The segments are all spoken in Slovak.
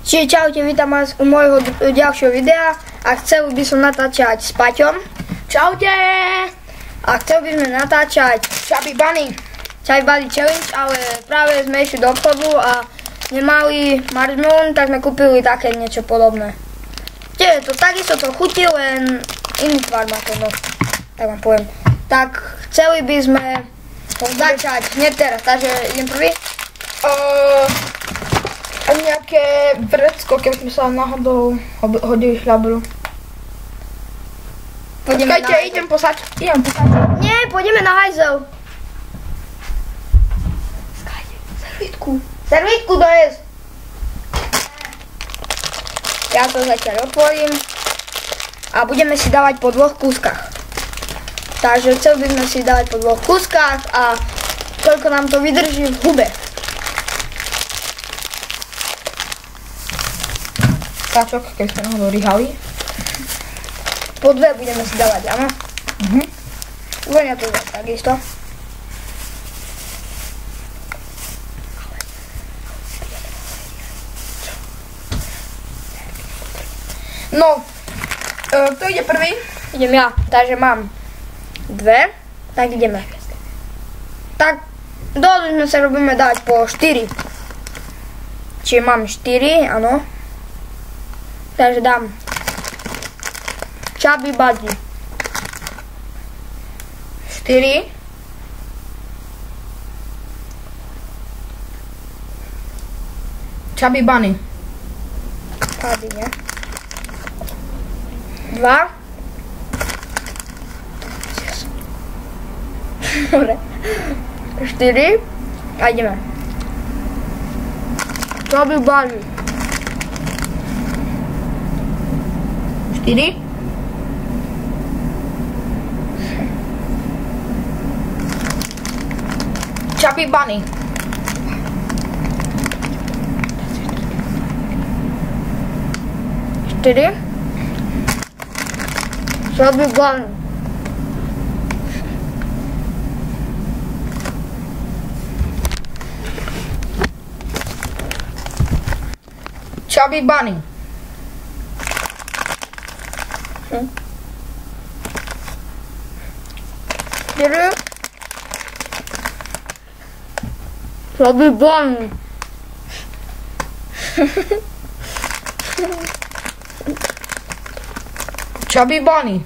Čiže čaute, vítam vás u môjho ďalšieho videa a chcel by som natáčať s Paťom. Čaute! A chcel by sme natáčať Chubby Bunny Challenge, ale práve sme išli do obchodu a nemali marshmallow, tak sme kúpili také niečo podobné. Čiže to takisto to chutí, len iný tvar má to, no. Tak vám poviem. Tak chceli by sme začať hneď teraz, takže idem prvý. A nejaké vrecko, keby sme sa náhodou hodili šľabru. Počkajte, idem posať. Nie, pôjdeme na hajzel. Servítku dojesť. Ja to zatiaľ otvorím. A budeme si dávať po 2 kúskach. Takže chcel by sme si dávať po 2 kúskach a koľko nám to vydrží v hube. Sáčok, keď sme náhodou rýhali. Po 2 budeme si dávať, áno? Vonia to takisto. No, kto ide prvý? Idem ja, takže mám 2, tak ideme. Tak, dohodli sme sa, robíme dať po 4. Čiže mám 4, áno. Takže dám Chubby Bunny. 4. Chubby Bunny. Chubby, nie? 2. Dobre. 4. A ideme. Chubby Bunny. 4. Chubby Bunny. 4. Chubby Bunny. 4. Bunny. 4. Chubby Bunny. 4. Chubby Bunny.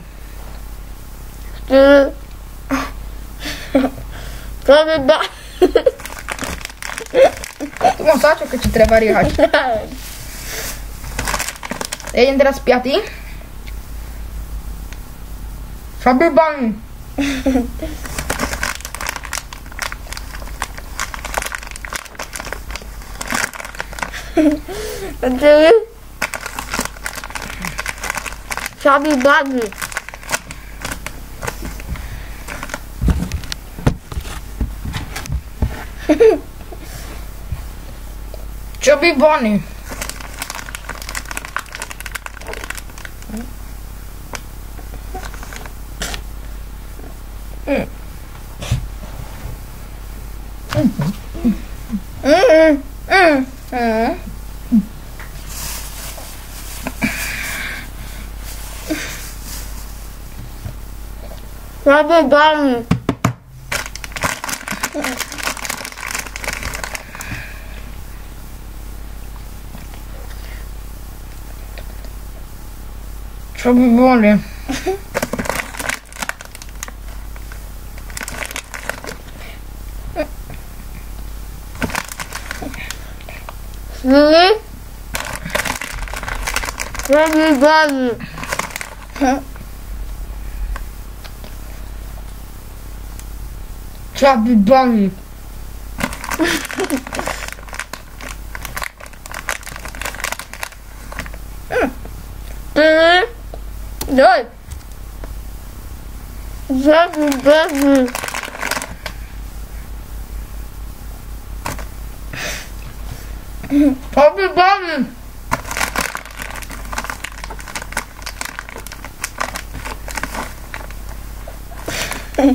4. Chubby Bunny. Tu mám sáčok, keď ti treba rýhať. Idem teraz 5. Chubby Bunny. 4. Chubby Bunny. 4. Chubby Bunny. Chubby Bunny. 4. Bunny. 4. Chubby Bunny. 4. Bunny. 4. Daj. Chubby Bunny. 4. Bunny. 4.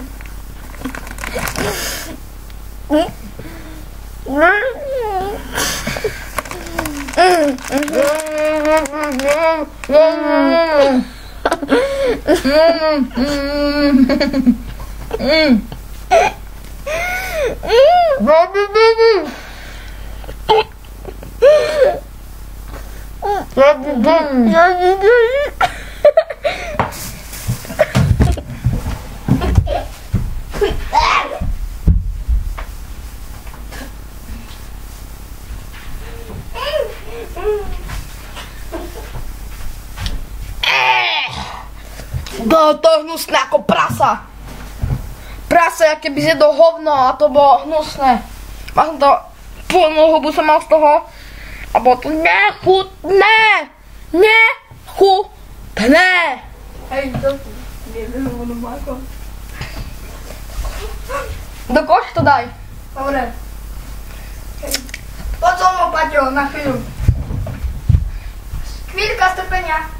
No to hnusné ako prasa. Prasa, jak keby zjedol hovno a to bolo hnusné. Mal som to, plnú hubu som mal z toho a bolo to nechutné. Nechutné. Hej, to neviem, ono má ako. Do koša to daj. Dobre. Poď so mnou, Paťo, na chvíľu. Chvíľka strpenia.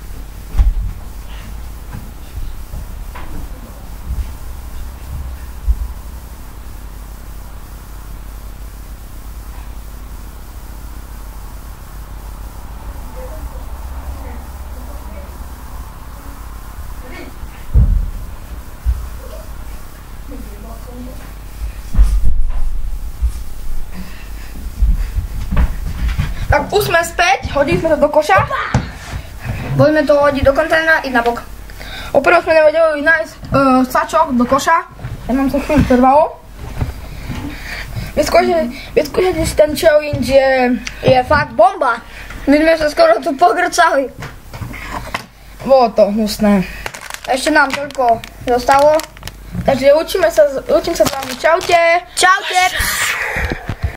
Tak už sme späť, hodili sme to do koša. Poďme to hodiť do kontajnera, ísť na bok. Oprvom sme nevedeli nájsť sačok do koša. Ja nám sa chvíľu trvalo. Vyskúšajte si ten challenge, Je fakt bomba. My sme sa skoro tu pogrcali. bolo to hnusné. Ešte nám toľko zostalo. Takže učím sa s vami. Čaute. Čaute.